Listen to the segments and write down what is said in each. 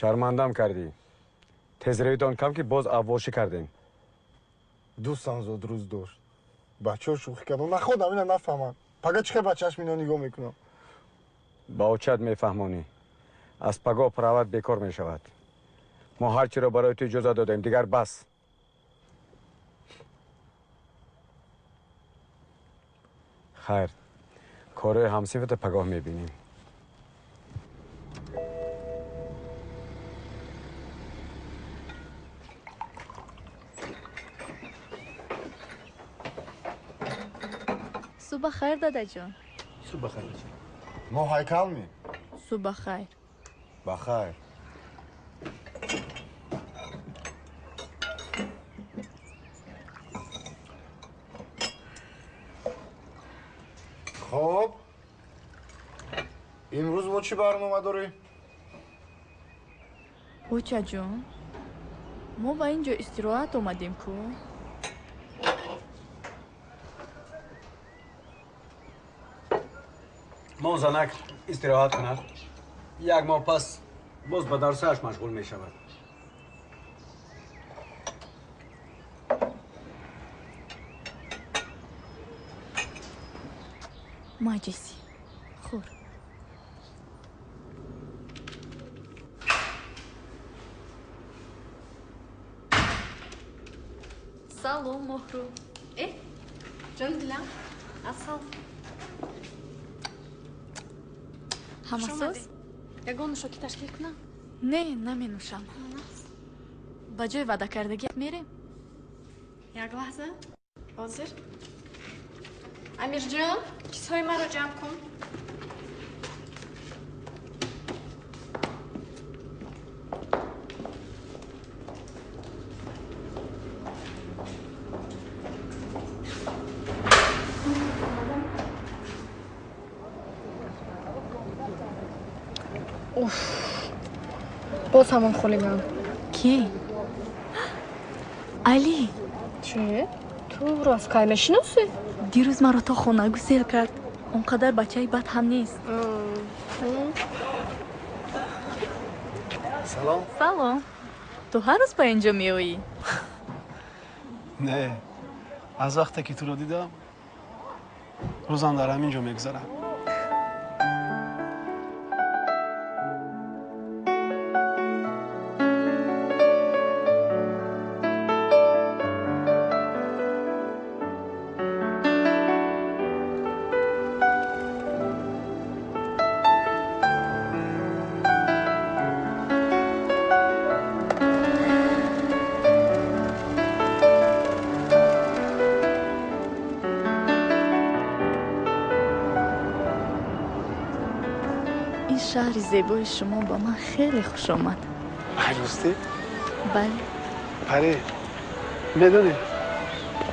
شرمندم کردی. تزریتان کم که باز عواشی کردین. دوستم زود روز داشت. بچه ها شوخی کردن. من خودم اینو نفهمم. فقط چه بچهش مینا نگاه میکنم. با چت میفهمونی. از پگاه پراوت بیکار میشود. ما هر چی را برای تو اجازه دادیم دیگر بس. خیر. کار همصفت پگاه میبینیم. صبح خیر دادا جان. صبح خیر. ما هیکل می. صبح خیر. بخیر. خب امروز با چی برنامه داری؟ بچه جون ما با اینجا استراحت اومدیم کو. ما زنک استراحت کند. یک ماه پس باز به درسش مشغول می شود. ماجسی خور. سلام مهرو. جان دلم اصل همسوس؟ یگان نوشاکی تشکیل کنم؟ نه نمی نوشم. با جای وعده کردگی میریم؟ یک لحظه حاضر امیر جان چیزهای من رو جمع کن. باز همون خالیگم. کی؟ علی. چه؟ تو راست کای میشناسی؟ دیروز مرا تا خونه گسیل کرد. اونقدر بچه بد هم نیست. سلام. سلام. تو هر روز با اینجا میایی؟ نه از وقتی که تو رو دیدم روزم دارم اینجا میگذرم. شهر زیبای شما با من خیلی خوش آمد. راستی؟ بله. پری میدونی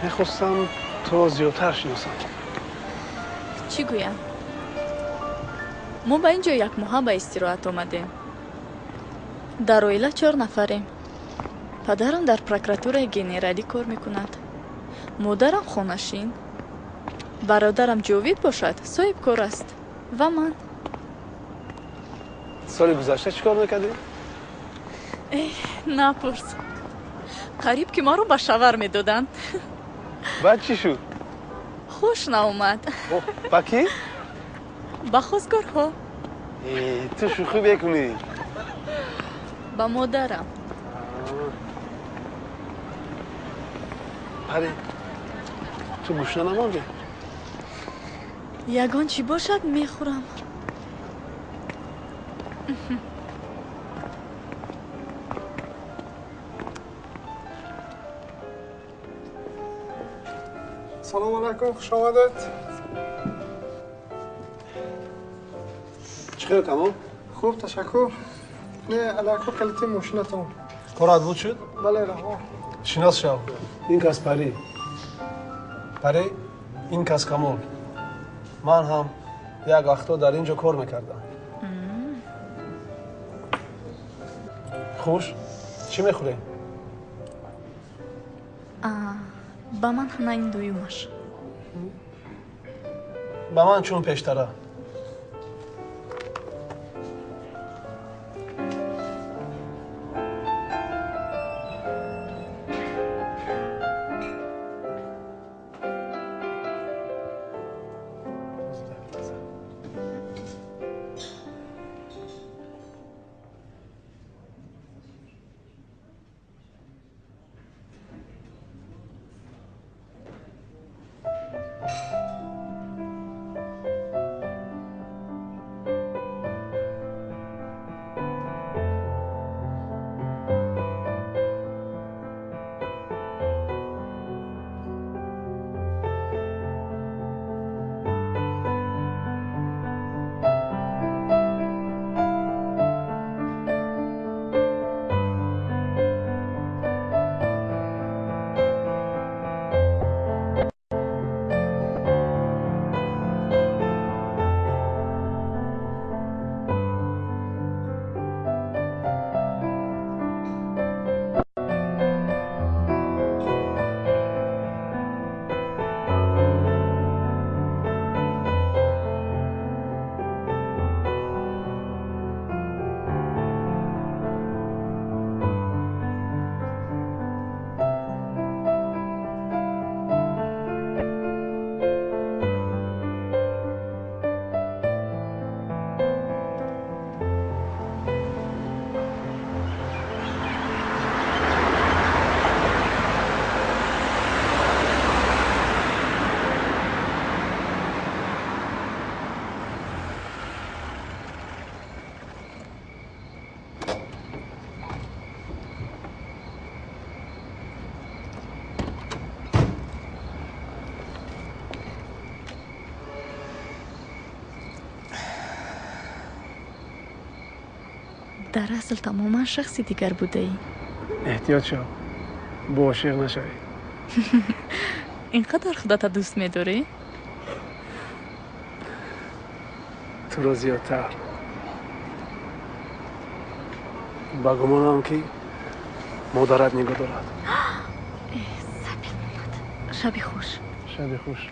میخواستم تو زیادتر شناسم. چی گویم؟ ما با اینجا یک ماه به استراحت آمدیم. در اویله 4 نفریم. پدرم در پروکراتور گنرالی کار میکند. مادرم خانشین. برادرم جاوید باشد صاحب کار است. و من. سال گذشته چیکار میکردی؟ نپرس. قریب که ما رو به شاور میدادن. بعد چی شد؟ خوش ناومد. با کی؟ با خواستگارها. تو شوخی بکنی؟ با مادرم. پری تو گوشنا نمانده؟ یگان چی باشد میخورم. سلام علیکم خوش آمدید. چخیر تمام؟ خوب تشکر. نه علیکم کلیت ماشینتون. کارات بود شد؟ بله رها. شناس شو. این کس پری. پری این کس کمال. من هم یک وقتا در اینجا کار میکردم. خوش؟ چی میخوری؟ با من نه این دویمش. با من چون پیشتره. در اصل تماما شخصی دیگر بوده ای. احتیاط شو با عاشق نشوی. اینقدر خودت دوست می‌داری؟ تو رو زیادتر. با گمانم که مادرت نگاه دارد. صبر محمد. شبی خوش. شبی خوش.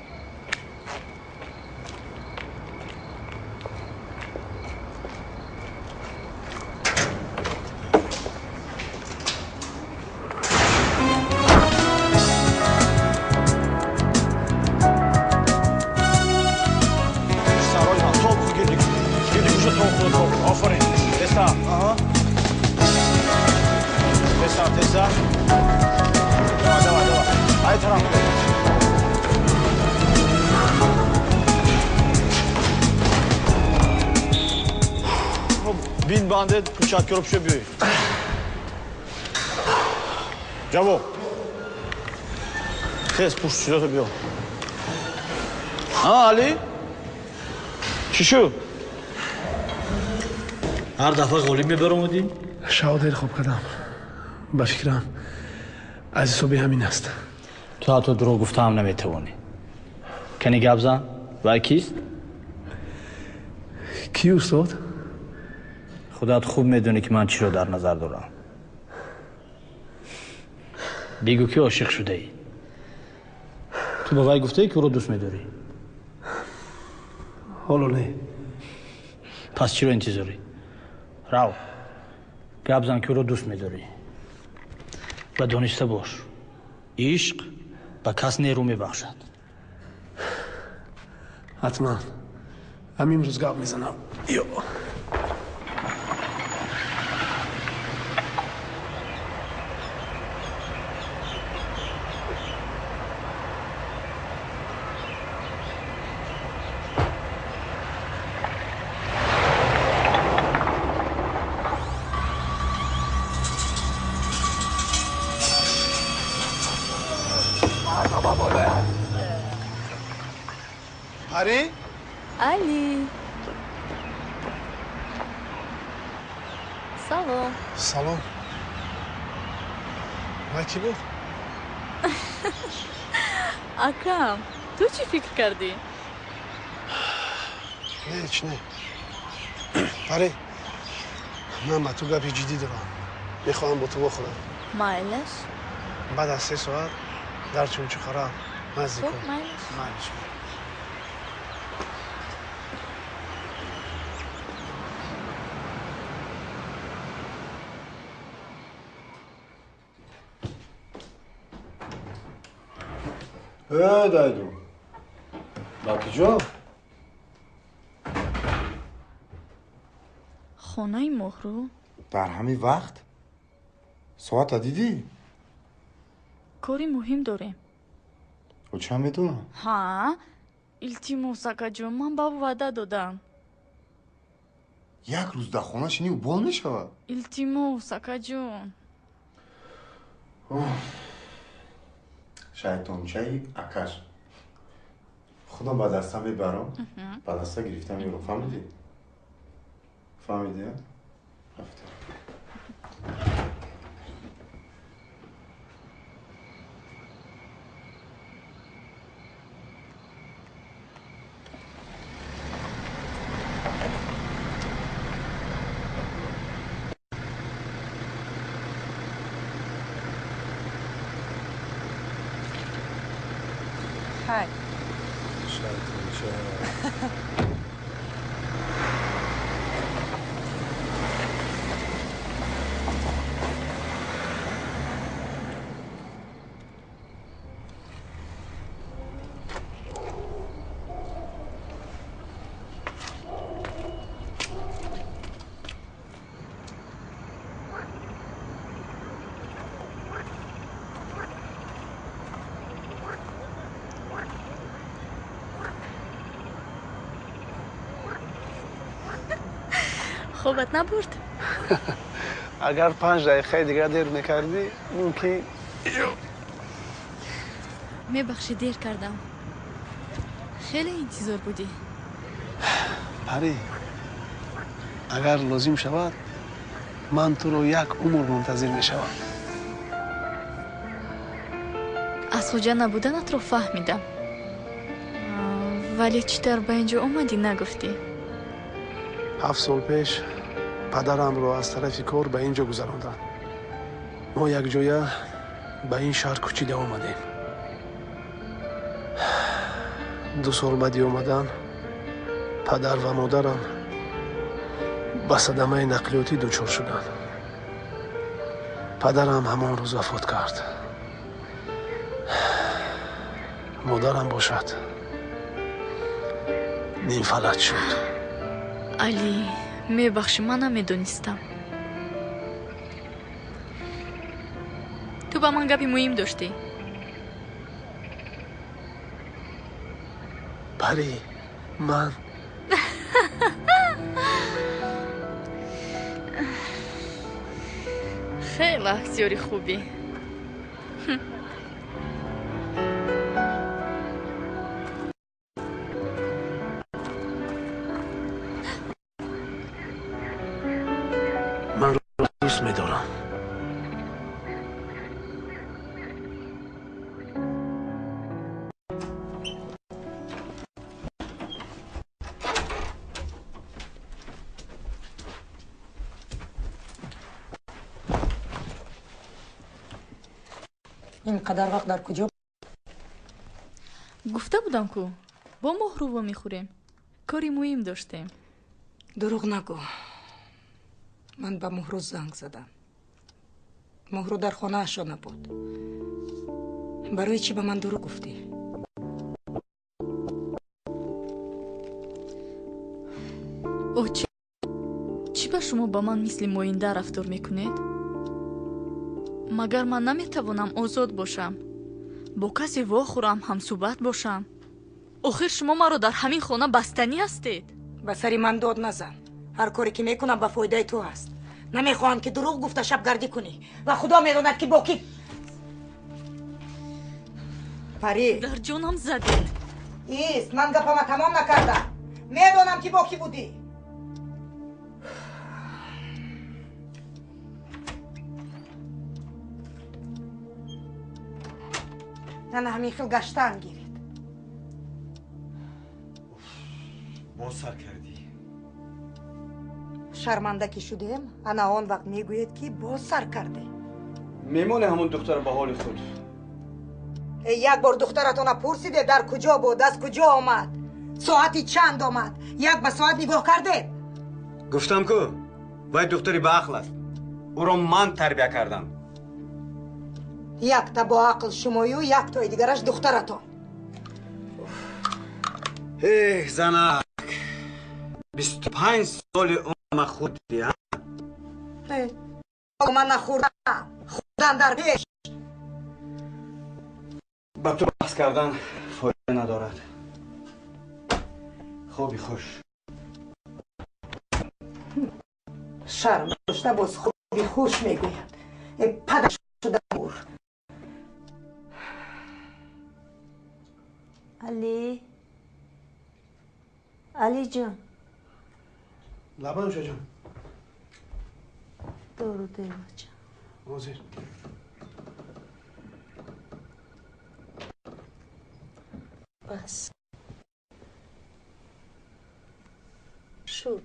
بین بنده کوچک رو بشه بیایی جواب خیز پشت چیزاتو بیا علی چی شد؟ هر دفعه قولی میبرمودی؟ شاو خوب کردم با فکرم از صبح همین است تو حتی درو گفته هم نمیتوانی کنی گپ زن و کیست؟ کی استاد؟ خودت خوب میدونی که من چی رو در نظر دارم بگو که عاشق شده ای تو به وی گفته ای که او رو دوست میداری حالا نه پس چی رو انتظاری؟ رو گپ زن که او رو دوست میداری و دانسته باش عشق به کس نیرو میبخشد حتما همین روز گپ میزنم یا علی؟ علی سلام سلام وای کی بود؟ اکرم تو چی فکر کردی؟ نه هیچ نه پری من با تو گپی جدی دارم میخواهم با تو بخورم مایلش؟ بعد از 3 ساعت در چون خراب مزدی کن خب مایلش دایدو باقی جا خونه مهرو؟ در همین وقت ساعت دیدی؟ کاری مهم داریم و چه میدونم؟ ها؟ التیموس اکا جون من با وعده دادم یک روز در خونه شنی و بال میشود التیموس اکا جون شیطانچه اکش خودم با دستم میبرم با دسته گرفتم میرم فهمیدی؟ فهمیدی؟ رفته Hi. خوبت نبرد؟ اگر 5 دقیقه دیگه دیر میکردی ممکن میبخشی دیر کردم خیلی انتظار بودی پری اگر لازم شود من تو رو یک عمر منتظر میشوم. از خوجا نبودنت رو فهمیدم، ولی چطور به اینجا اومدی نگفتی؟ 7 سال پیش پدرم رو از طرف کار به اینجا گذراندن. ما یک جایه به این شهر کوچیده آمدیم. 2 سال بعدی آمدن پدر و مادرم به صدمه نقلیاتی دچار شدن. پدرم همان روز وفات کرد. مادرم باشد نیم فلج شد. علی میبخشی، من نمیدونستم. تو با من گپی مهم داشتی؟ پری من خیلی اکتیوری خوبی. من رو دوست میدارم. اینقدر وقت در کجا؟ گفته بودم کو با مهرو میخوریم، کاری مهم داشتیم. دروغ نگو. من به مهرو زنگ زدم. مهرو در خانه اشا نبود. برای چی به من دروغ گفتی؟ اوه چی به شما با من مثل موینده رفتار میکنید؟ مگر من نمیتوانم آزاد باشم، با کسی واخورم، هم صحبت باشم؟ آخر شما مرا در همین خانه بستنی هستید. به سری من داد نزن. هر کاری که میکنم به فایده تو هست. نمیخواهم که دروغ گفته شبگردی کنی و خدا میداند که با کی. پری در جانم زدید. ایست، من گپم تمام نکردم. میدانم که با کی بودی. نه همین خیل گشتن گیرید. باز سر کردی. شرمنده که شدیم انا آن وقت میگوید که باز سر کرده. میمونه همون دختر به حال خود. یک بار دخترتون پرسیده در کجا بود، از کجا آمد، ساعتی چند آمد؟ یک به ساعت نگاه کرده؟ گفتم که باید دختری به عقل است، او را من تربیه کردم. یک تا با عقل شمایی و یک تای دیگرش دخترتون. زنک 25 سال عمر خودی ها؟ من نخوردم، خوردن در پیش. با تو بحث کردن فایده ندارد. خوبی خوش. شرم داشته باز خوبی خوش میگوید. پدر شده بور. علی جان. لبنوشه جان. درود بچه. حاضر. بس شد.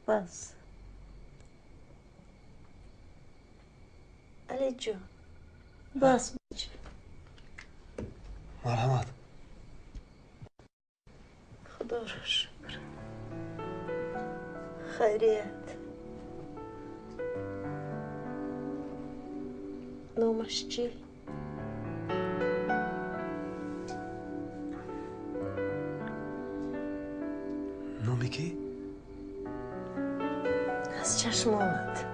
بس علی جان، بس بچه. مرحمت. خدا را شکر. خیریت. نامش چی؟ نامی کی؟ از چشم آمد.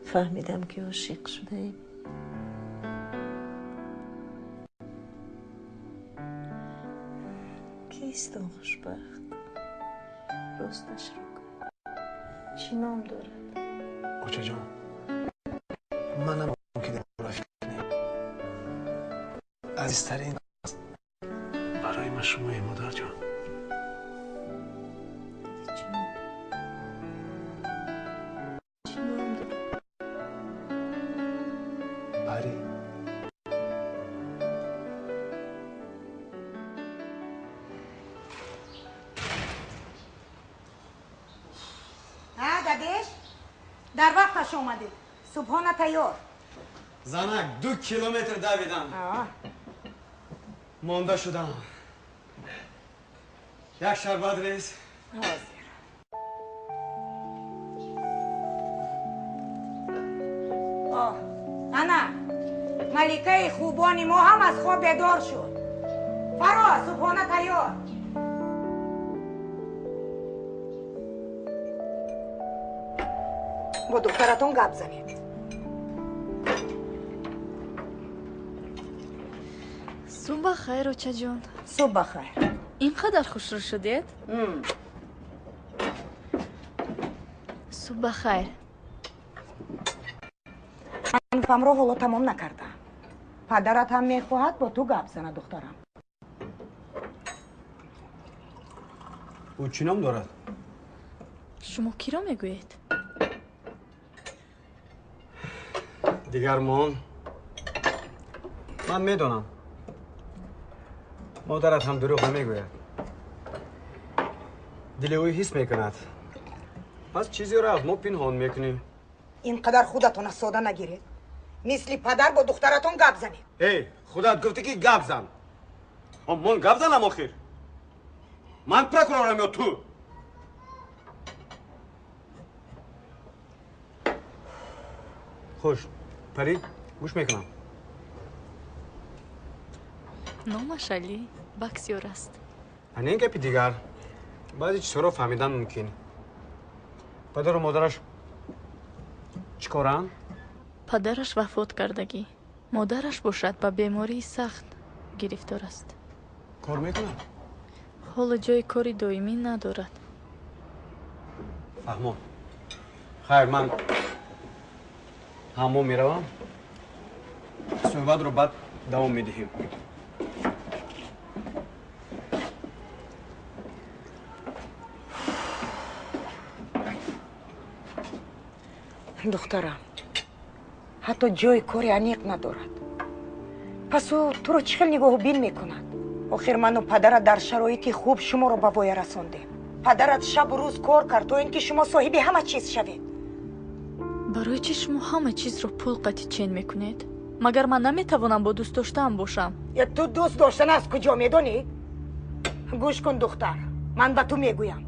فهمیدم که عاشق شده ایم. کیست اون خوشبخت؟ راستش رو کن. چی نام دارد؟ اوچه جان، من نمیم که در فکر کنی. عزیزترین است برای من شمایی مادر جان. در وقتش اومدید. صبحانه تیار. زنک 2 کیلومتر دویدم. مانده شدم. یک شربت ریز. حاضر. انا ملکه خوبانی ما هم از خواب بیدار شد. فراز صبحانه تیار. با دخترتون گپ زنید. صبح بخیر روچه جان. صبح بخیر. اینقدر خوش رو شدید؟ صبح بخیر. من فهم رو حالا تمام نکردم. پدرت هم میخواهد با تو گپ زنه دخترم. او چی نام دارد؟ شما کی را میگویید؟ دیگر من میدونم مادرت هم دروغ نمیگوید. دل اوی حس میکند. پس چیزی را از ما پنهان میکنی. اینقدر خودتون از ساده نگیرید. مثل پدر با دخترتون گپ زنید. ای خودت گفتی که گپ زن. من گپ زنم آخر. من پرکرارم یا تو؟ خوش پری گوش میکنم. نامش علی بکسیور است. این گپی دیگر بعضی چیزها را فهمیدن ممکن. پدر و مادرش چیکارن؟ پدرش وفات کردگی. مادرش باشد به بیماری سخت گرفتار است. کار میکنه؟ حالا جای کاری دائمی ندارد. فهمم. خیر من همون میروم. صحبت رو بعد دوام میدهیم. دخترم حتی جای کاری انیق ندارد. پس او تو رو چه نگاه بین میکند؟ آخر من و پدرت در شرایطی خوب شما رو به وای رساندیم. پدرت شب و روز کار کرد تا اینکه شما صاحب همه چیز شوید. برای چی شما همه چیز رو پول قطع چین میکنید؟ مگر من نمیتوانم با دوست داشتم باشم؟ یا تو دوست داشتن از کجا میدونی؟ گوش کن دختر، من به تو میگویم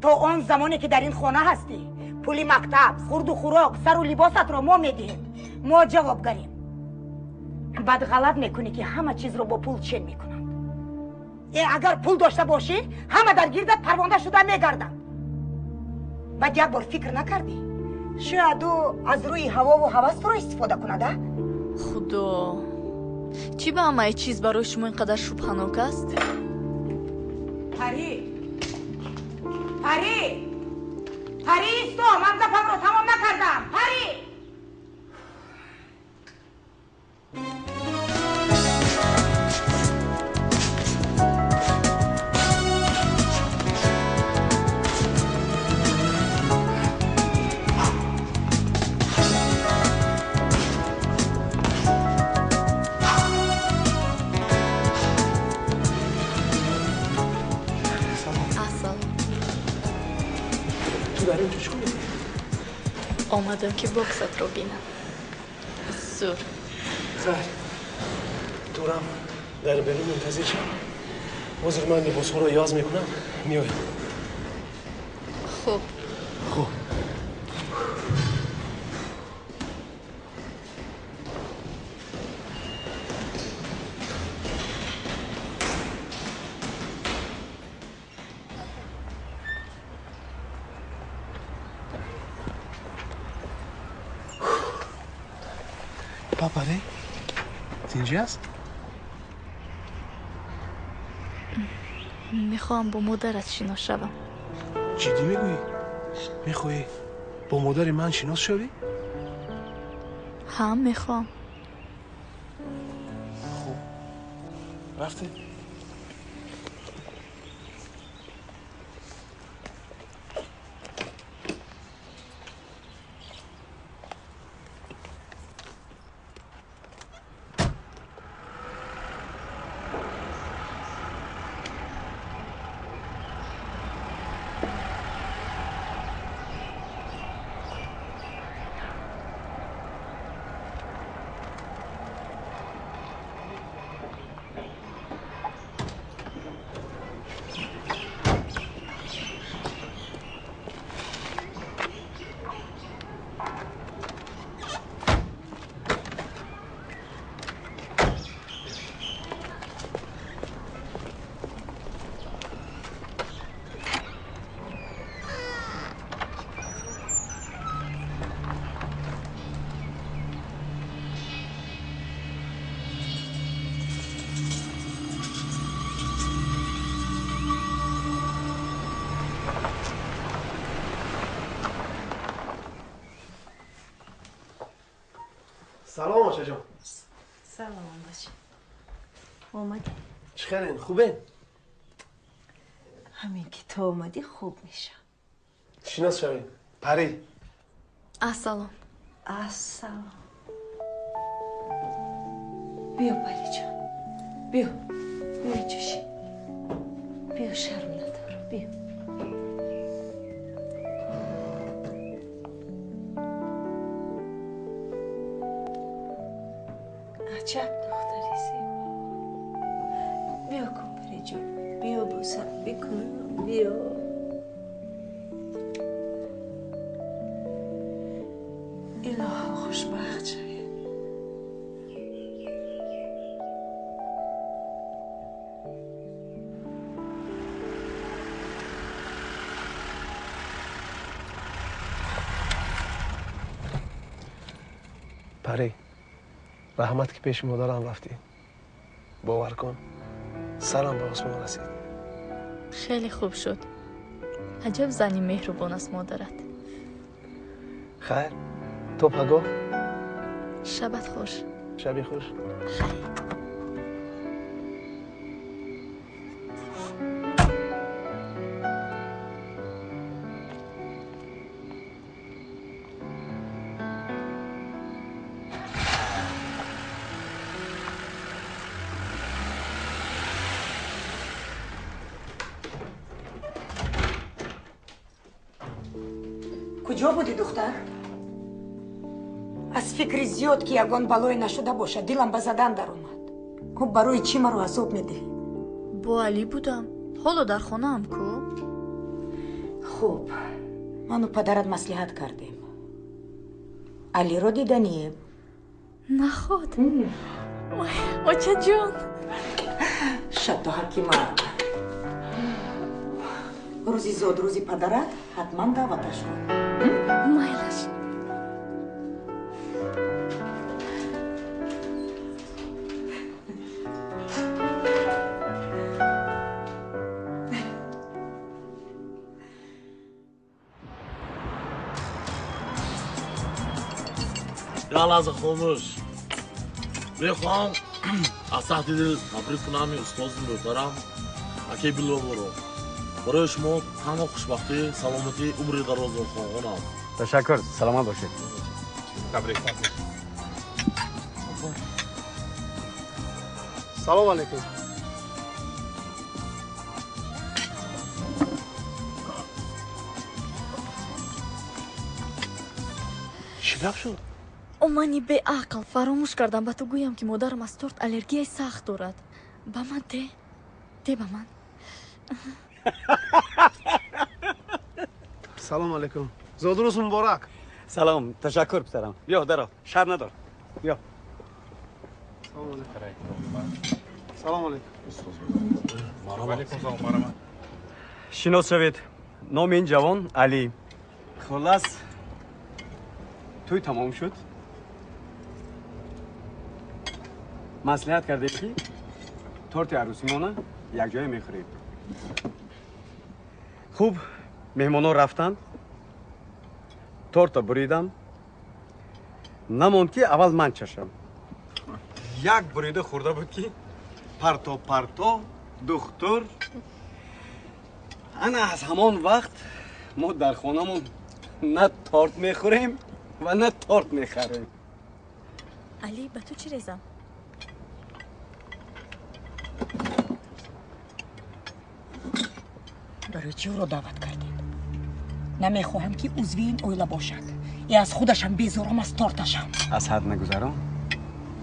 تا آن زمانی که در این خانه هستی پولی مکتب، خورد و خوراک، سر و لباست رو ما میدهیم. ما جوابگریم. بعد غلط میکنی که همه چیز رو با پول چین میکنند. اگر پول داشته باشی همه در گیردت پرونده شده میگردند. بعد یک بار فکر نکردی شاید او از روی هوا و هوس تو رو استفاده کنده؟ خدا چی به همه چیز برای شما اینقدر شبهناک است؟ پری ایستا، من گپم رو تمام نکردم. پری آمدم که بکست رو بینم. زور خیر دورم در برو منتظر شم. حاضر من لباس ها رو یاز میکنم میایم. خوب پاپاره اینجاست؟ میخوام با مادرت شناس شوم. جدی میگویی؟ میخوایی با مادر من شناس شوی؟ هم میخوام. خوب رفته؟ سلام آشا جان. سلام باشه. اومدی؟ چخیرین؟ خوبه؟ همین که تو اومدی خوب میشم. شناس شوین. پری. السلام. السلام. بیا پری جان. بیا. بیا اینجاشی. بیا شرم ندار. بیا. عجب دختری زیبا. بیا کن پری جان. بیا بوسم بکن. بیا. الهی خوشبخت شوی. پری رحمت که پیش مادرم رفتی باور کن سرم به آسمان رسید. خیلی خوب شد. عجب زنی مهربان است مادرت. خیر تو پگاه شبت خوش. شبی خوش. کجا بودی دختر؟ از فکر زیاد که یگان بلای نشده باشه دلم به زدن در اومد. خب برای چی مرا عذاب میدی؟ با علی بودم. حالا در خانه هم کو؟ خوب من و پدرت مصلحت کردیم. علی رو دیدنیم؟ نه خود. آچه جان. شد تو حکیمم. روزی زود روزی پدرت حتما دعوتش کن. مایلش. یا لحظه خاموش میخوام از تحت دل تبریک کنم استاد محترم اکی بلو برو برای شما تمام خوشبختی سلامتی عمر دراز خواهان کنم. تشکر. سلامت باشید. تبریک. سلام علیکم. چی گپ شد؟ اومانی به عقل فراموش کردم به تو گویم که مادرم از تورت الرژی سخت دارد. به من ده به من. سلام علیکم. زود روز مبارک. سلام. تشکر پسرم. بیا درا. شر ندار. بیا. سلام علیکم. سلام علیکم. علیکم سلام مرحبا. شناس شوید. نام این جوان علی. خلاص توی تمام شد. مصلحت کرده که تورت عروسیمونه یک جای میخوریم. خوب مهمانا رفتن. تورت بریدم. نموند که اول من چشم. یک بریده خورده بود که پرتو دختر. انا از همان وقت ما در خانمون نه تورت میخوریم و نه تورت میخریم. علی به تو چی ریزم؟ برای چی او رو دعوت کردیم؟ نمیخواهم که عضوی این اویله باشد یا از خودشم بیزارم از تورتشم. از حد نگذرم.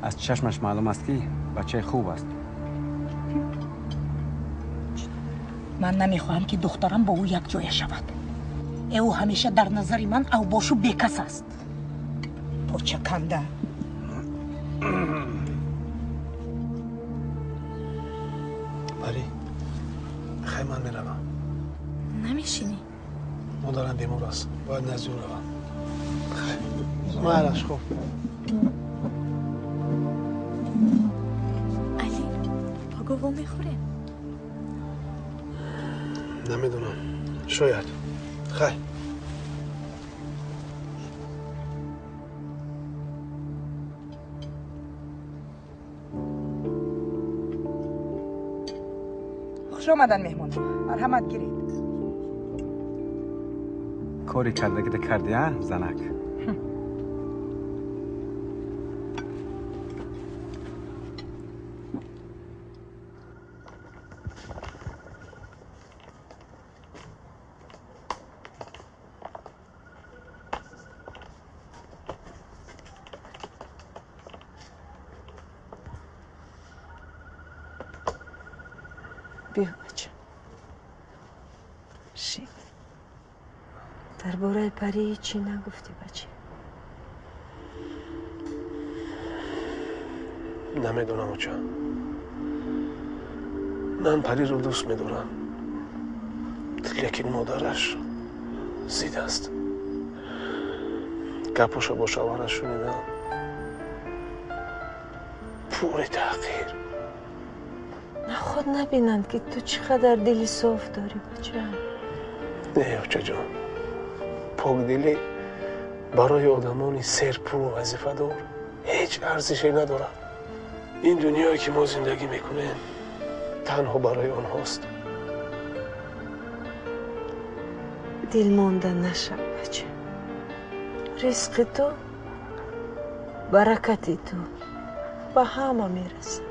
از چشمش معلوم است که بچه خوب است. من نمیخواهم که دخترم با او یک جای شود. او همیشه در نظر من او باشو بیکس است. پرچه کنده. پری خیلی من میروم. نمیشینی؟ مادرم بیمار است. باید نزد او روم. خیلی مالش خوب. علی پاگو میخوره؟ نمیدونم. شاید. خیلی. خوش آمدن مهمون. مرحمت گیرید. کاری کردی ها زنک. بیا بچه شیب درباره پری هیچی نگفتی بچه؟ نمیدونم اوچه من پری رو دوست میدارم لیکن مادرش زیده است گپوشو با شوهرش شنیدم پوری تحقیر نه خود نبینند که تو چقدر دلی صاف داری بچه. نه اوچه جان پاک دلی برای آدمانی سرپر و وظیفه دار هیچ ارزشی نداره. این دنیایی که ما زندگی میکنیم تنها برای آنهاست. دل مانده نشو بچه. رزق تو برکت تو به همه میرسه.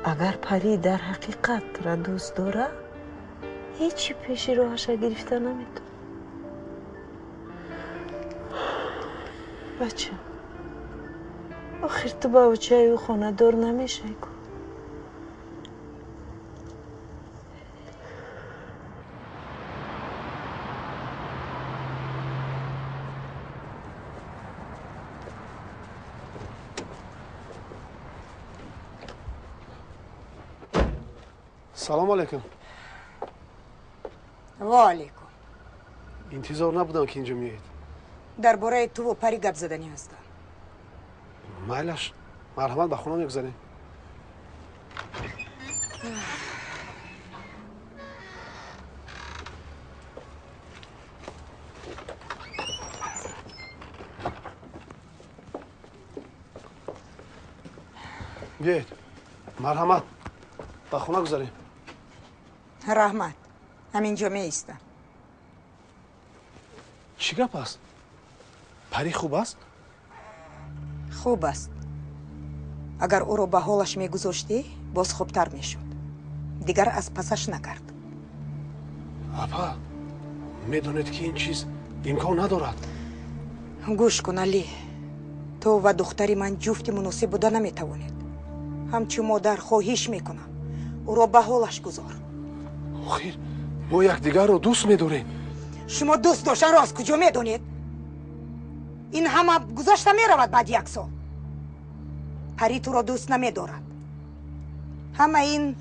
اگر پری در حقیقت را دوست داره هیچی پیش راهش گرفته نمیتونه. بچه آخر تو با بچه او خانه دار نمیشه کن. سلام علیکم. و علیکم. انتظار نبودم که اینجا میایید. درباره تو و پری گپ زدنی هستم. مایلش مرحمت به خونه میگذاریم. بیایید مرحمت به خونه گذاریم. رحمت همینجا می ایستم. چی گپ است؟ پری خوب است؟ خوب است. اگر او رو به حالش میگذاشتی باز خوبتر میشد. دیگر از پسش نکرد. اپا میدونید که این چیز امکان ندارد. گوش کن علی. تو و دختری من جفت مناسب بوده نمیتوانید. همچو مادر خواهش میکنم او رو به حالش گذار. آخیر ما یکدیگر رو دوست میداریم. شما دوست داشتن رو از کجا میدونید؟ این همه گذشته میرود بعد یک سال. پری تو رو دوست نمیدارد. همه این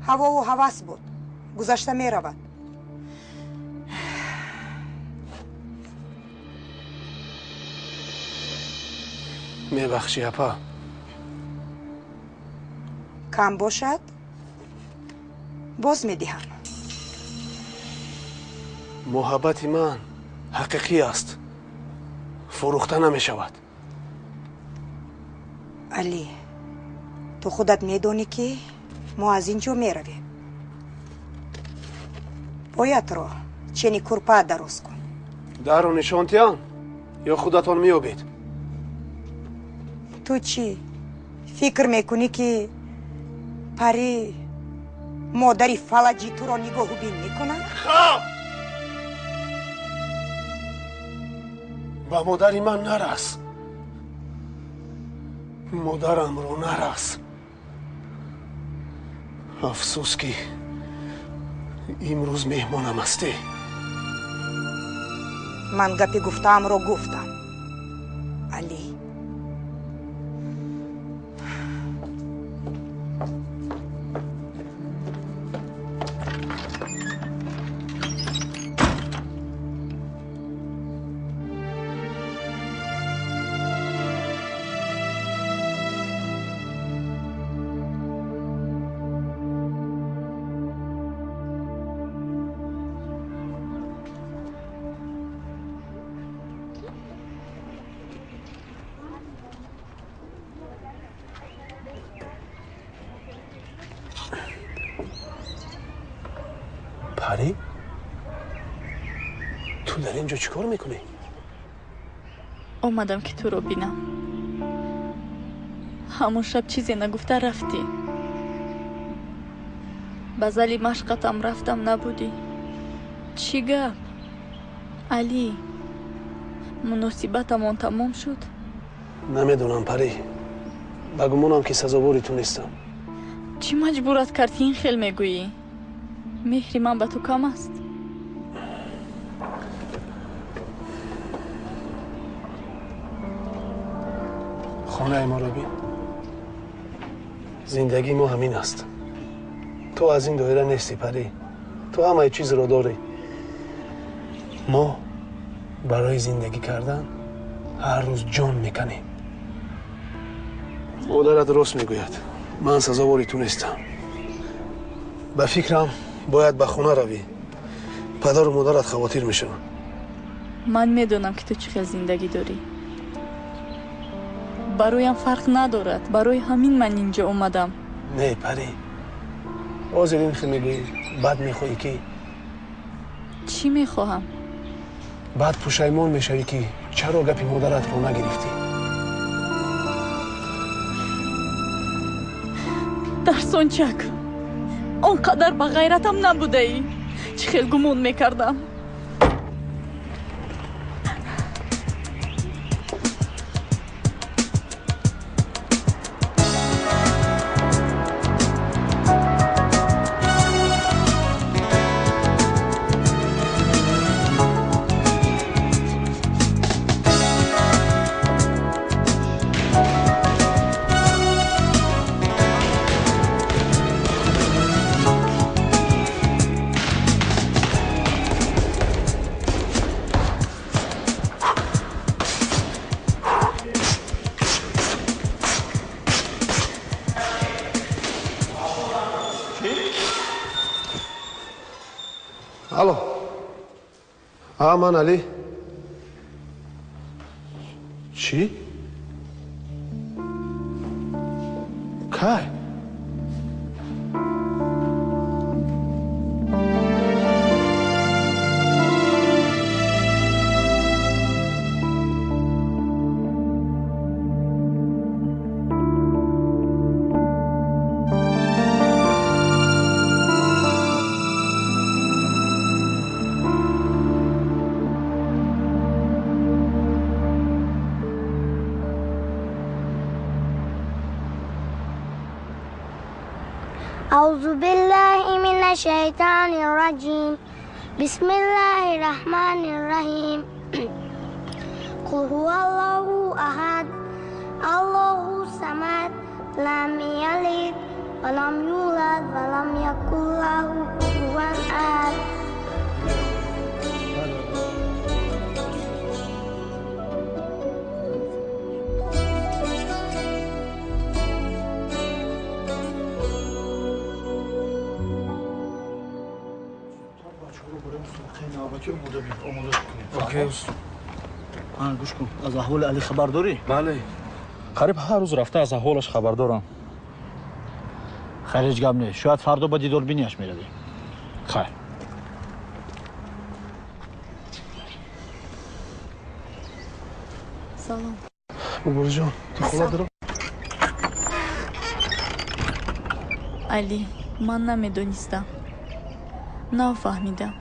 هوا و هوس بود. گذشته میرود. میبخشی اپا؟ کم باشد باز میدهم. محبت من حقیقی است. فروخته نمیشود. علی تو خودت میدونی که ما از اینجا میرویم. باید رو چنین کرپا درست کن. در رو نشانتیان یا خودتان میابید؟ تو چی فکر میکنی که پری مادری فلجی تو رو نگاه بین میکنن؟ خب با مادری من نرس. مادرم رو نرس. افسوس که امروز مهمانم هستی. من گپی گفتم رو گفتم علی. پری؟ تو در اینجا چیکار میکنی؟ اومدم که تو رو بینم. همون شب چیزی نگفته رفتی. بازالی مشقتم رفتم نبودی. چی گپ؟ علی مناسبتمون تمام شد؟ نمیدونم پری. بگمونم که سزاواری تو نیستم. چی مجبورت کرد این خیل میگویی؟ مهری من به تو کم است؟ خانه ما رو بین. زندگی ما همین است. تو از این دایره نیستی پری. تو همه چیز رو داری. ما برای زندگی کردن هر روز جان میکنیم. مادرت درست میگوید. من سزاواری تو نیستم. به فکرم باید به خونه روی. پدر و مادرت خواتیر میشن. من میدونم که تو چه زندگی داری. برایم فرق ندارد. برای همین من اینجا اومدم. نه پری. آزر این خیلی میگویی بد میخوایی که چی میخواهم؟ بعد پشیمان میشوی که چرا گپی مادرت رو نگرفتی. ترسونچک، اونقدر با غیرتم نبوده ای. چه خیلی گمون میکردم. الو. من علی. چی؟ کی؟ أعوذ بالله من الشيطان الرجيم بسم الله الرحمن الرحيم قل هو الله أحد الله الصمد لم يلد ولم يولد ولم يكن له كفوا أحد. گوش کن. از احوال علی خبر داری؟ بله. قریب هر روز رفته از احوالش خبر دارم. خیر هیچ گپ نیست. شاید فردا با دیدار بینیش میروی. خیر. سلام. بابا جان تو خونه درو. علی من نمیدونستم. نفهمیدم.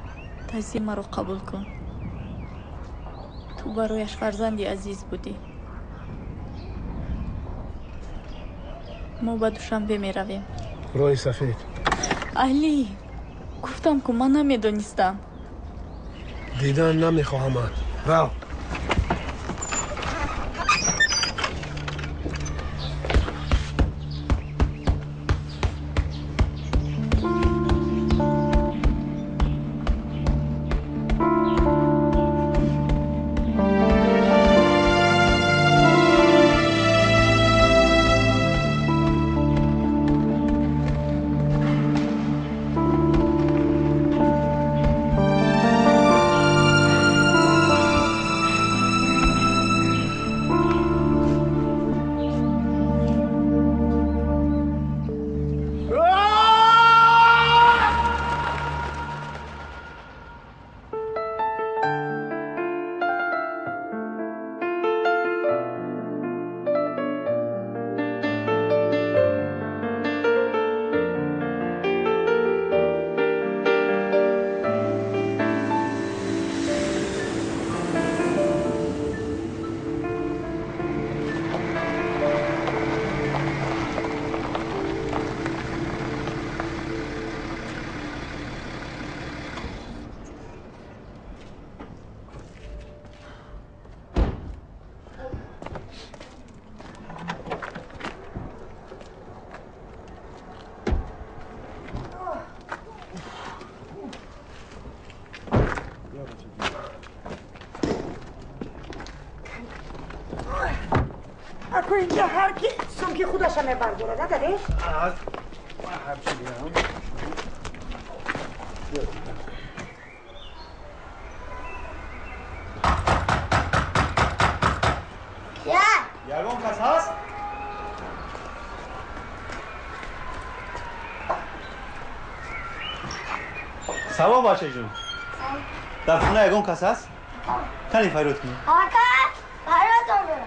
تازه مرا قبول کن. تو برایش فرزندی عزیز بودی. ما با دوشنبه می رویم. رای سفید. علی گفتم که من نمیدونستم. دیدن نمیخواهم. رو. اکو اینجا هر کی سمکی خودش هم برداره نداره؟ هرچی بیارم یگان کس هست؟ سلام بچه جون در خونه یگان کس هست؟ تنی فیروت کنی آقا فیروت رو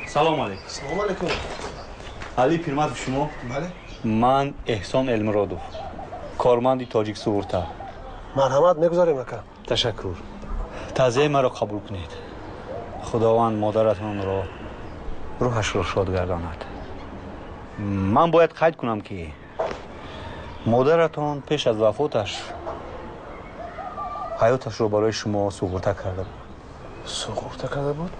سلام علیکم سلام علیکم علی پیرمرد شما؟ بله من احسان المرادوف کارمند تاجیک سوورتا مرحمت میگذاریم اکا تشکر تعزیه مرا قبول کنید خداوند مادرتان را روحش را شاد گرداند من باید قید کنم که مادرتان پیش از وفاتش حیاتش را برای شما سوغورته کرده بود سوغورته کرده بود؟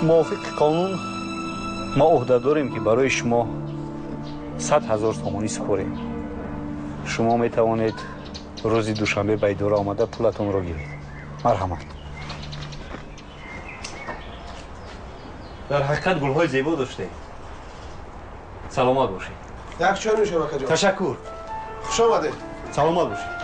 موافق قانون ما عهده داریم که برای شما 100,000 تومانی سپاریم شما می توانید روزی دوشنبه بیدار آمده پولتون را گیرید مرحمت در حقیقت گل‌های زیبا داشته سلامت باشید یک چای میشم اکا جان تشکر خوش آمده سلامت باشید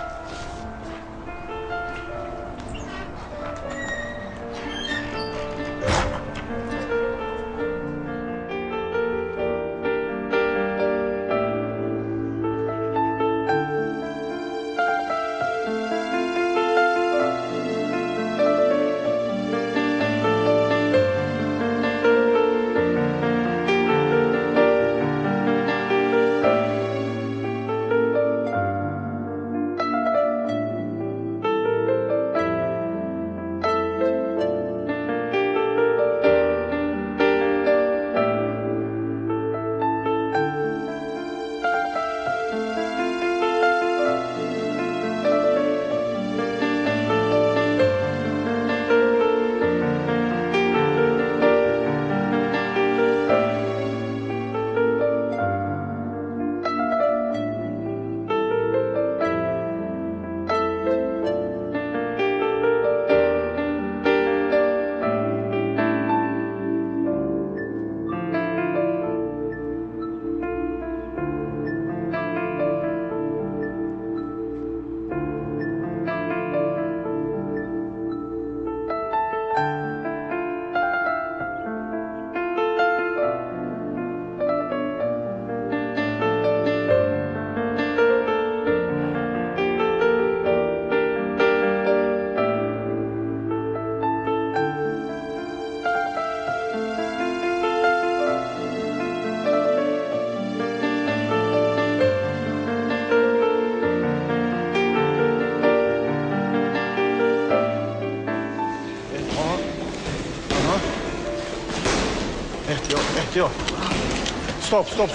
احتیاط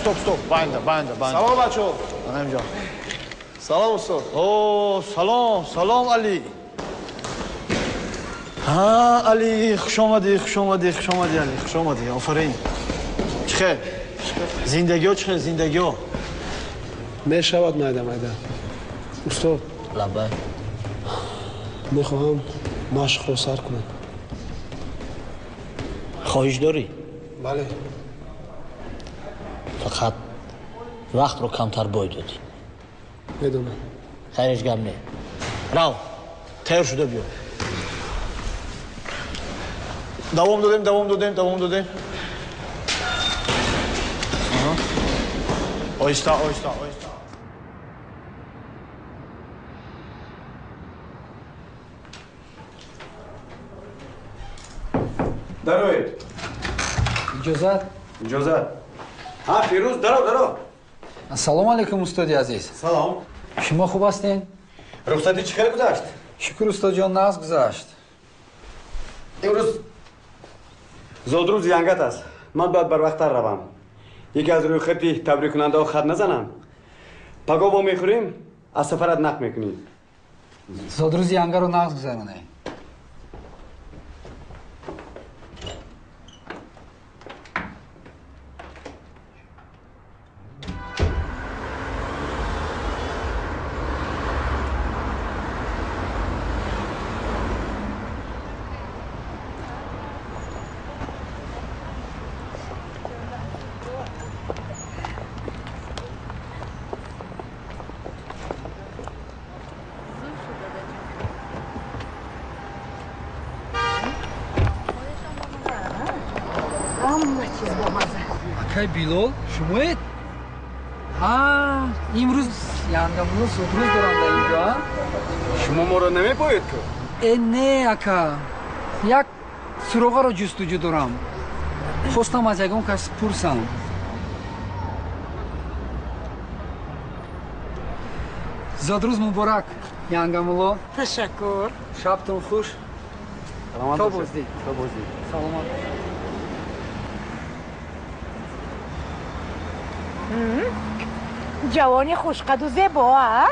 استوب بنده سلام بچه ها اینجا سلام استاد اوه سلام علی ها علی خوش آمدی علی خوش آمدی آفرین چخیر زندگی ها میشود مایده استاد لبه میخواهم مشق رو سر کنم خواهش داری؟ بله فقط وقت رو کمتر باید دادی میدونم خیرش گم نه رو تیار شده بیا دوام دادیم آیسته دروید اجازت ها فیروز درو ассалому алейкум устоди азиз سلام шумо хуб ҳастен рухсати чӣ хел гузашт шукр устодҷон нағз гузашт имрӯз зодрӯзи янгат аст ман бояд барвақттар равам яке аз рӯйхати табриккунандаҳо хат назанам паго мо мехӯрем аз сафарат нақ мекунем зодрӯзи янгаро нағз гузаронед همه چیز با مزه. اکای بیلال شمایید؟ امروز یانگامونو سودروز دارم در اینجا. شما ما رو نمیپایید که؟ نه اکا، یک سراغ رو جستجو دارم. خواستم از یکم کس پرسم. زادروز مبارک یانگامولو. تشکر. شبتون خوش. تا بازدید. سلامت. جوانی خوشقد و زیبا ها؟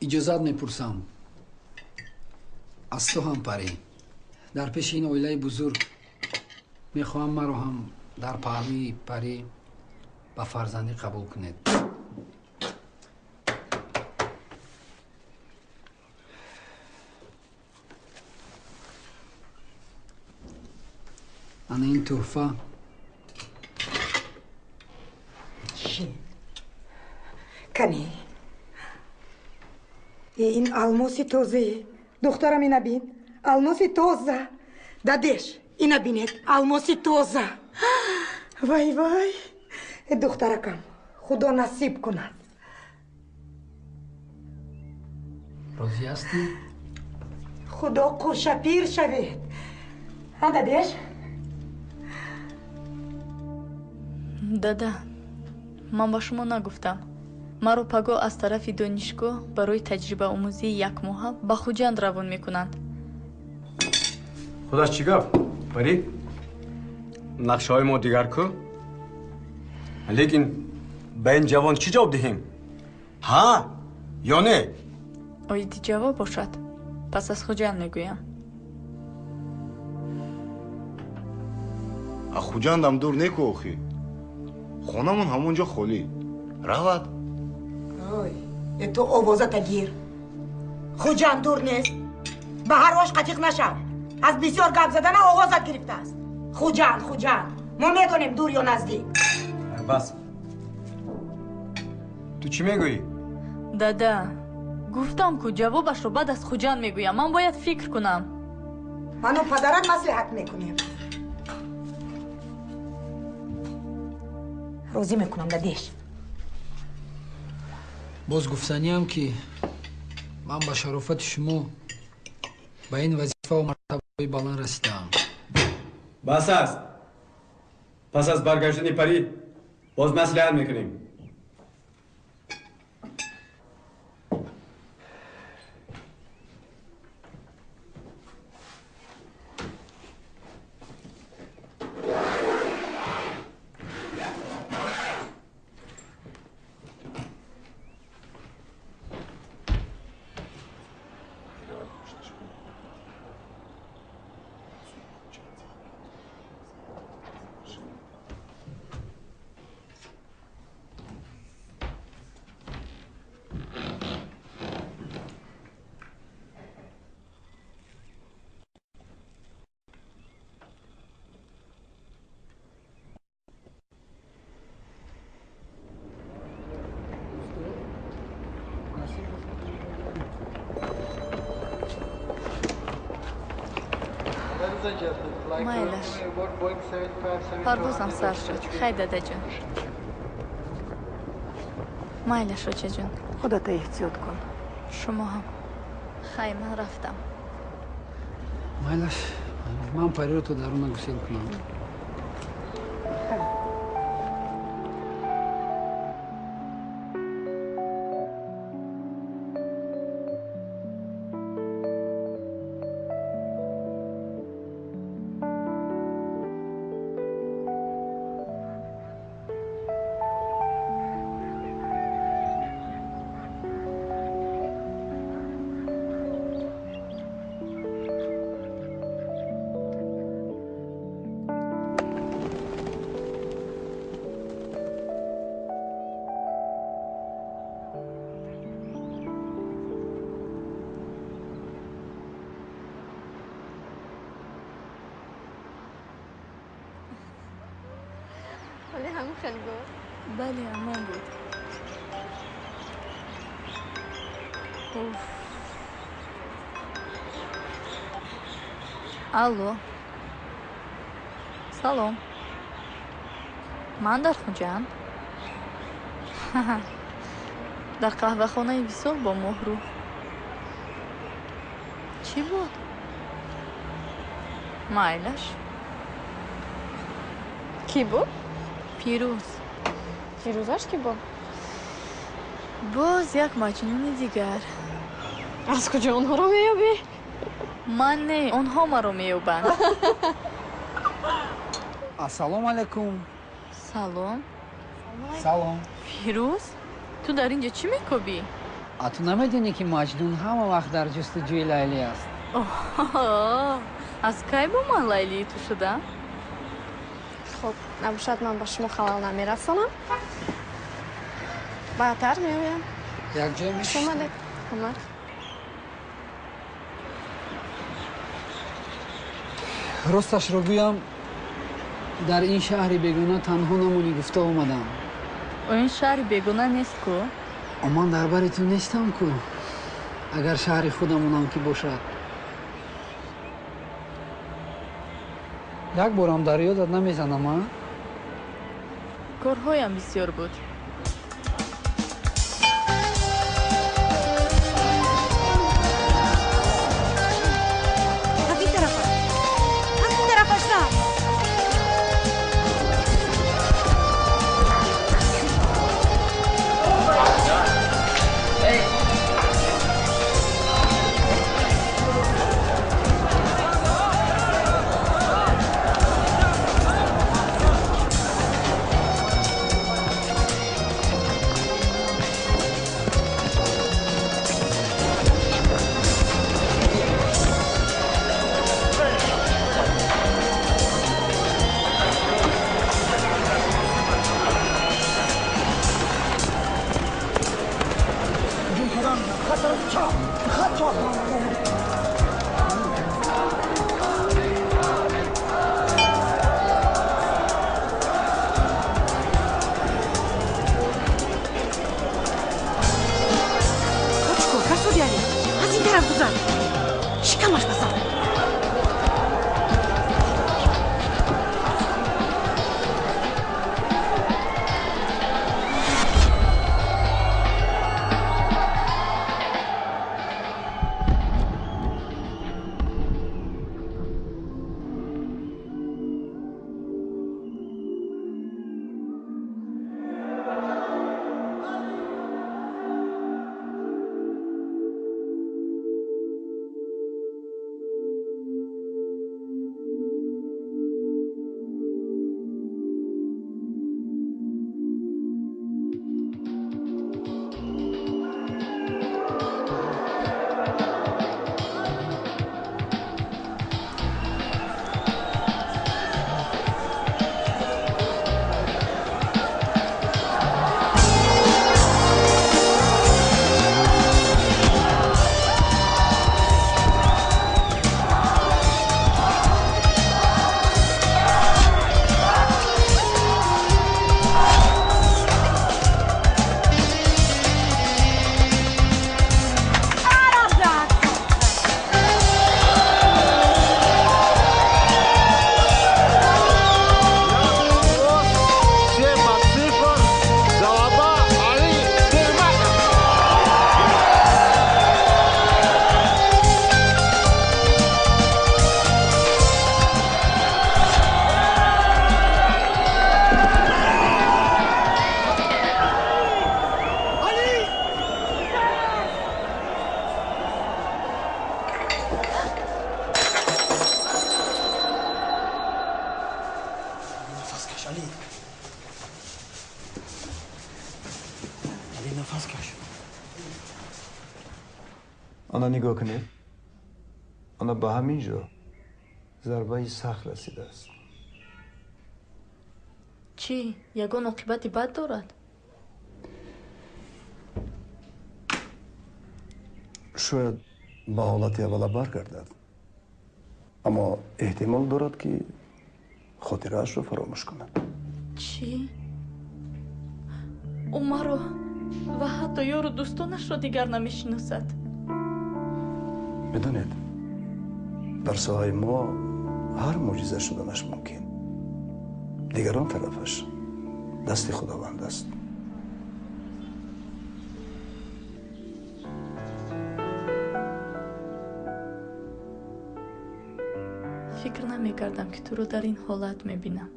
اجازت میپرسم از تو هم پری در پیش این اویله بزرگ میخواهم مرا هم در پهلوی پری به فرزندی قبول کنید. انا این تحفه کنی این الماسی تازه دخترم اینا بین الماسی تازه دادش اینا بینید الماسی تازه وای وای دخترکم خدا نصیب کند. راضی هستی؟ خدا قرشه پیر شوید. ها دادش؟ دادا من با شما نگفتم مرا پگاه از طرف دانشگاه برای تجربه آموزی یک ماه به خوجند روان میکنند. خودش چی گفت؟ پری؟ نقشه های ما دیگر کو؟ لیکن به این جوان چی جواب دهیم؟ ها یا نه؟ آیدی جواب باشد پس از خوجند میگویم. از خوجندم دور نیکو اخی خونمون همونجا خالی رواد. اوی تو آوازت گیر خوجند دور نیست به هر واش قطیق نشم از بسیار گپ زدن آوازت گرفته است. خوجند ما میدونیم دور یا نزدیک. بس تو چی میگویی؟ دادا گفتم که جوابش رو بعد از خوجان میگویم. من باید فکر کنم. من و پدرت مصلحت میکنیم. روزی میکنم دادیش. باز گفتنی هم که من با شرافت شما به این وظیفه و مرتبه بلند رسیدم. بس است. پس از برگشتن پری باز مصلحت میکنیم. مایلش پروازم سر شد. خیلی دادا جون. مایلش روچه جون. خودت احتیاط کن. شما هم. خیلی من رفتم. مایلش من پری رو تو درون گسیل کنم. ولی همون خیلی بود. بله امان بود. الو سلام. من در خوجم. در قهوه خانه ویسال با مهرو. چی بود؟ مایلش کی بود؟ پیروز. پیروزش کی بود؟ باز یک مجنون دیگر. از کجا اونها رو میابی؟ من نه، اونها ما رو میابند. السلام علیکم. سلام. سلام. پیروز تو در اینجا چی میکوبی؟ تو نمیدونی که مجنون همه وقت در جستجوی لیلی است. از کی با من لیلی تو شده؟ خب نباشد من با شما خلال نمیرسانم. بعدتر میایم. یک جای میشه؟ شما دید همه راستش رو گویم در این شهر بیگانه تنها نمونی گفته آمدم. این شهر بیگانه نیست کو؟ من در بر تو نیستم کو. اگر شهر خودمونم که باشد. یک بارم در یادت نمیزنم ها؟ کارهایم بسیار بود. آنا نگاه کنید. آنا به همین جا ضربه سخت رسیده است. چی؟ یگان عاقبت بد دارد؟ شاید به حالت اول برگردد، اما احتمال دارد که خاطره‌اش را فراموش کند. چی؟ او مرا و حتی یارو دوستانش را دیگر نمیشناسد. بدونید در ساحه ما هر معجزه شدنش ممکن. دیگران طرفش دست خداوند است. فکر نمیکردم که تو رو در این حالت میبینم.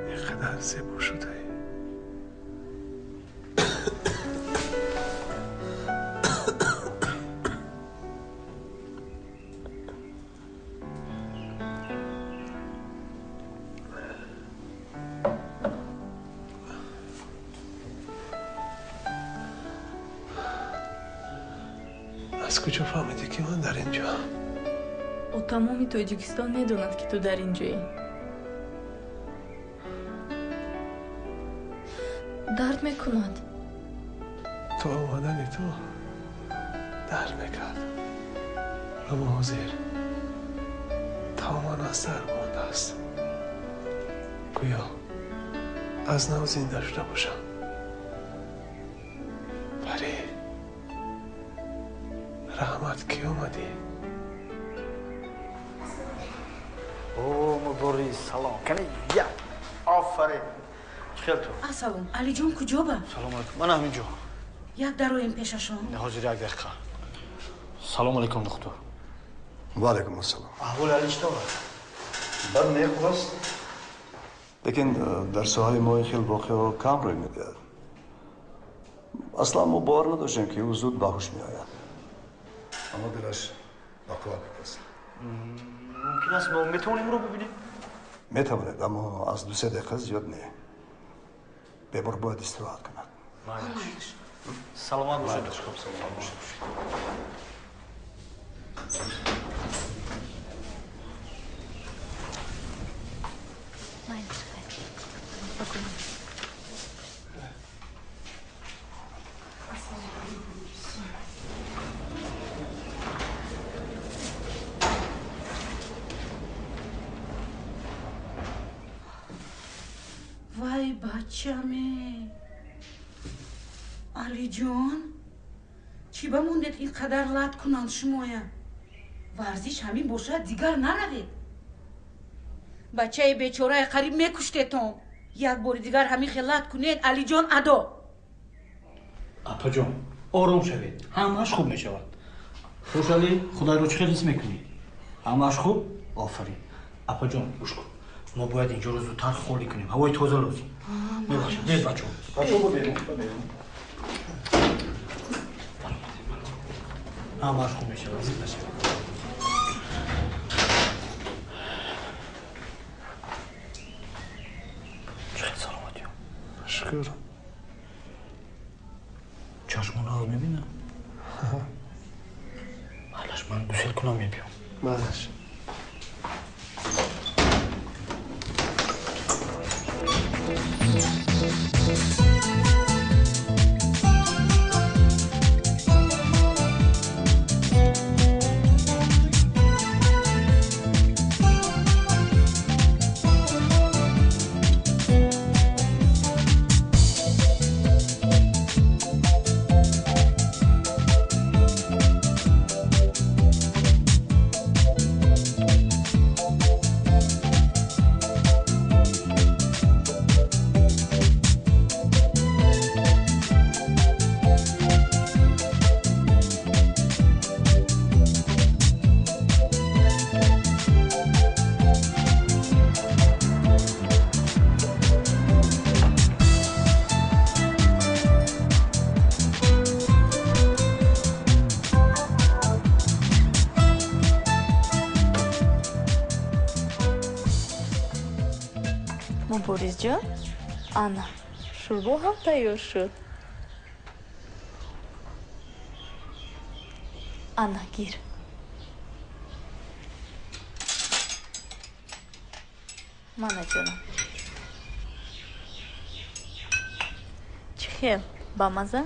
اینقدر زیبا شده. از کجا فهمیدی که من در اینجا؟ او تمامی تاجیکستان میدوند که تو در اینجایی. درد میکند. تو آمدنی تو درد میکرد. اما حضیر تماما از درد مانده است. گویا از نو زنده شده باشم. پری رحمت کی اومدی؟ او مبارز سلام کنی یا آفرین خیلی تو سلام علی جون کجا با؟ سلام علیکم من همینجا یک در این پیششون حاضر یک دقیقه سلام علیکم دکتر و علیکم السلام. احوال علی چطور بد نه خوب است. لیکن در ساحه ما خیلی واقعا کم روی میدهد. اصلا ما باور نداشتیم که او زود باهوش میآید. اما دلش بقا است. ممکن است ما میتونیم رو ببینیم؟ میتواند اما از 2-3 دقیقه زیاد نه. ببر باید استراحت کند. مایش سلامت باشید. سلام باشید. وای بچه‌مه علی جون چی بموندید اینقدر لط کنند شمایا ورزش همین باشد دیگر نروید بچه بیچاره قریب میکشتتون یک بار دیگر همین خلط کنید علی جان ادا اپا جان آروم شوید همش خوب میشود خوشحالی خدای رو چه حس میکنی همش خوب آفرین اپا جان گوش کن ما باید اینجا رو زودتر خالی کنیم هوای تازه لازم میباشید دید بچه ها بیرون همش خوب میشود زید نشود چقدر سلامتی هم شکر چشمون رو میبینم حالش من دوسیل کنم میبیم مالش مبارز جان، آنا شوربا هم تیار شد. انا گیر مانا جانم چی خیل با مزه؟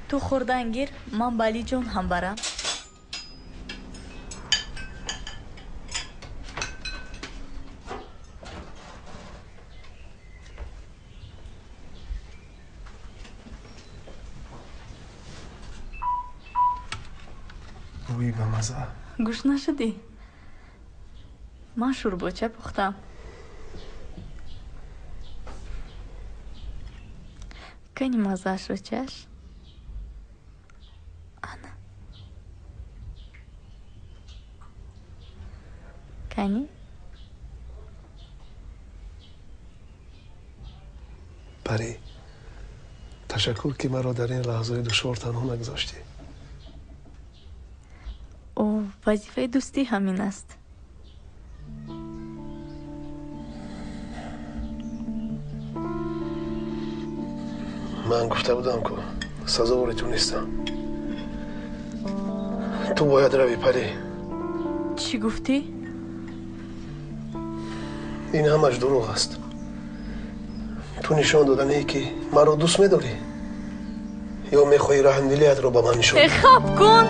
تو خوردن گیر من بالی جون هم برم بویی به مزه گوش نشدی من شورباچه پختم کنی مزهش رو چش کنی؟ پری تشکر که مرا در این لحظه دشوار تنها نگذاشتی. او وظیفه دوستی همین است. من گفته بودم که سزاوار تو نیستم. تو باید روی پری. چی گفتی؟ این همش دروغ است. تو نشان دادنی که مرا دوست می‌داری یا می‌خوای رحمدلیت رو با من نشون بدی؟ خب کن.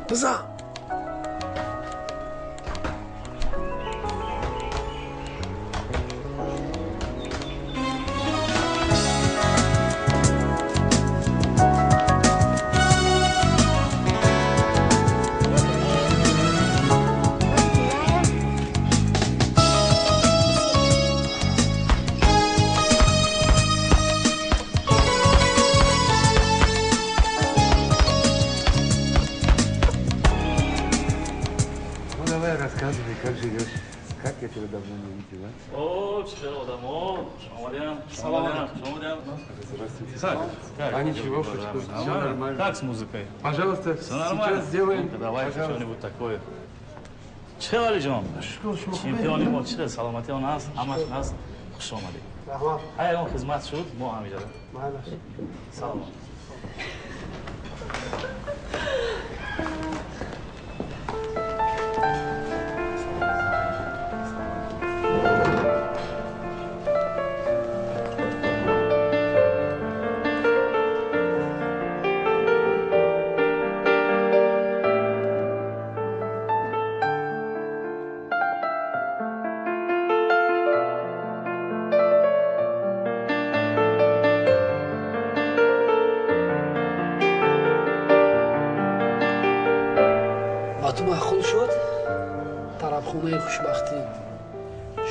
بزن. Рассказывай, как живешь? Как я тебя давно не видела? О, чего домой? Салам. Здравствуйте. А ничего, хоть все нормально. Как с музыкой? Пожалуйста, сейчас сделаем. Давай что-нибудь такое. Чего, Алиджон? Чемпионы мо чего? Саламати у нас, амаш нас. Хуш омади. Ай, он хизмат шуд, мо ҳамиҷа. Салом.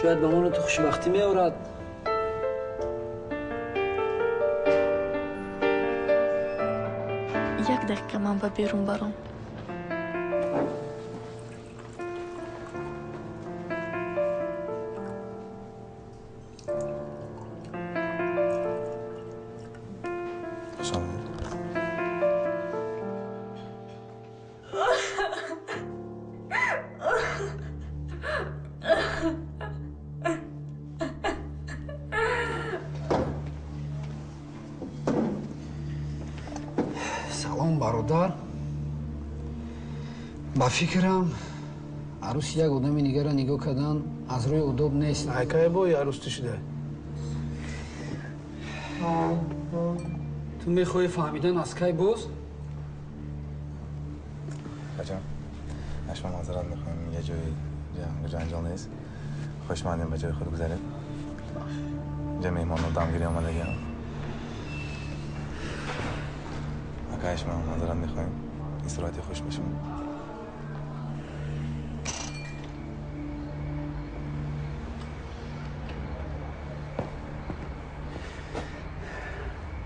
شاید به من تو خوشبختی می‌آورد یک دقیقه من به بیرون برام. سلام برادر. با فکرم عروس یک آدمی دیگر را نگاه کردن از روی ادب نیست. حکای با یا عروس تو شده؟ تو میخوای فهمیدن از کی باز؟ بچه‌ها اشما معذرت میخوایم یه جایی جنجال نیست. خوش اومدین به جای خود گذارید. اینجا مهمان و دامگیری آمدگی هم. اگه اشما معذرت میخوایم این صورتی خوش بشون.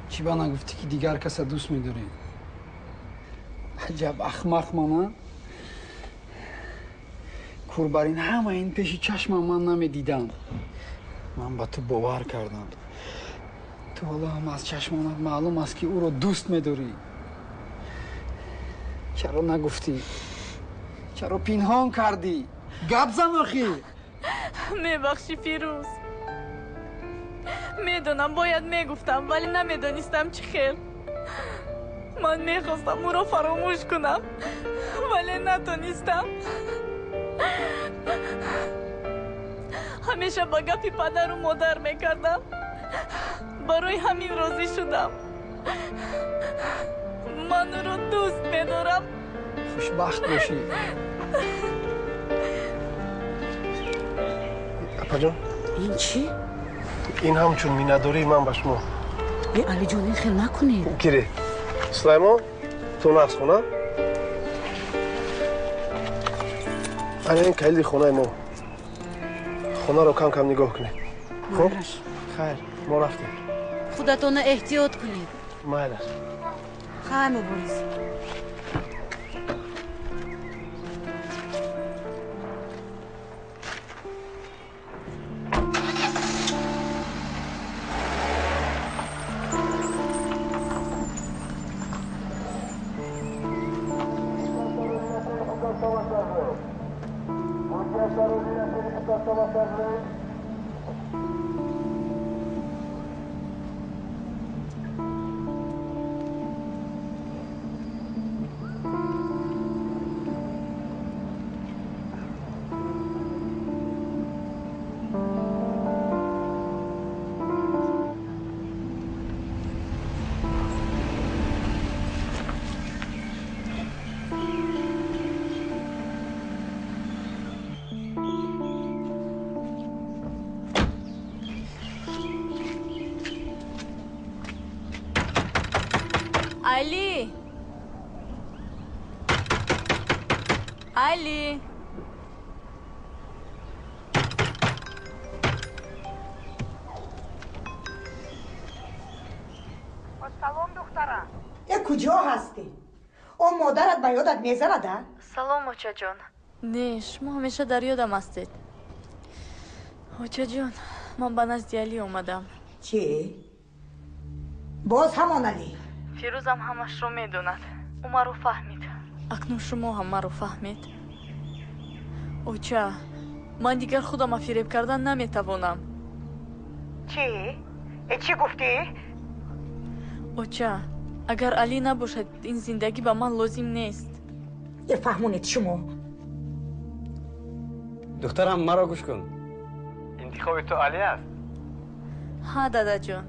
چی با نگفتی که دیگر کس دوست میداری؟ عجب احمق ماما. کوربرین همه این پیش چشم من نمیدیدم. من با تو باور کردم. تو حالا هم از چشمانت معلوم است که او رو دوست میداری. چرا نگفتی؟ چرا پنهان کردی؟ گپ زن آخی. میبخشی فیروز. میدونم باید میگفتم ولی نمیدونستم چی خیر. من میخواستم او رو فراموش کنم ولی نتونستم. همیشه با گپی پدر و مادر میکردم. برای همین راضی شدم. من او رو دوست میدارم. خوشبخت باشی. اپا جان این چی؟ این همچون می نداری من به شما. ای علی جان این خیلی نکنید. گیری سلیمان تو نقص خونه. این کلیدی خونه ما. خونه رو کم کم نگاه کنید. خب؟ خیر ما رفتیم. خودتون احتیاط کنید. مایل است. خیلی بریز. علی علی سلام دخترم. کجا هستی؟ اون مادرت به یادت میزنده؟ سلام اوچه جان. نه شما همیشه در یادم هستید. اوچه جان من به نزد علی اومدم. چی؟ باز همان علی؟ فیروزم همش رو میدوند. او ما رو فهمید. اکنون شما هم ما رو فهمید. اوچه من دیگر خودم فریب کردن نمیتوانم. چی؟ چی گفتی؟ اوچه اگر علی نباشد این زندگی به من لازم نیست. فهمونید شما. دخترم مرا گوش کن. انتخاب تو علی است. ها دادا جان.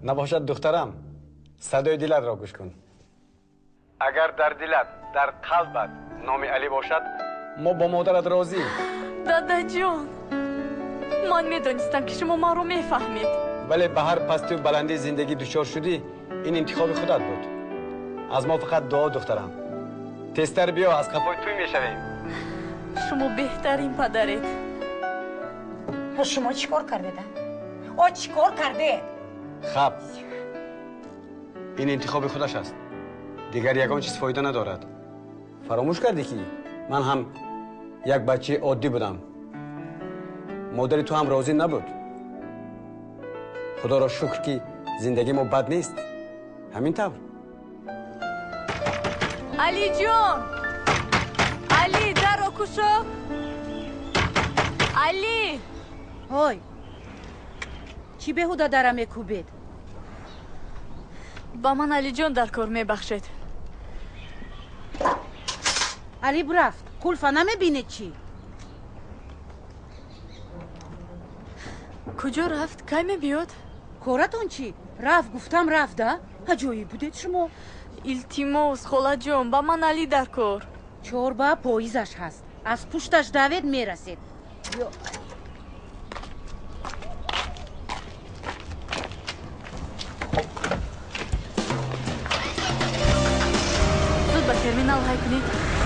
نباشد دخترم صدای دلت را گوش کن. اگر در دلت در قلبت نام علی باشد ما با مادرت راضی. دادا جان من میدونستم که شما ما رو میفهمید. ولی به هر پستی و بلندی زندگی دچار شدی این انتخاب خودت بود. از ما فقط دعا دخترم. تستر بیا از قفای توی میشویم. شما بهترین پدرید. شما چیکار کردید؟ او چیکار کرده؟ خب این انتخاب خودش است. دیگر یگان چیز فایده ندارد. فراموش کردی که من هم یک بچه عادی بودم. مادر تو هم راضی نبود. خدا را شکر که زندگی ما بد نیست. همین طور. علی جون، علی در رو کشو. علی های چی بهوده درم میکوبید؟ با من علی جون در کار میبخشید. علی برفت کلفه نمیبینه چی؟ کجا رفت؟ کی میبیاد؟ کارتون چی؟ رفت گفتم رفته؟ هجایی بودید شما؟ التیموس خاله جون با من علی در کار. چوربه پاییزش هست از پشتش دوید میرسید. زود به ترمینال های کنید.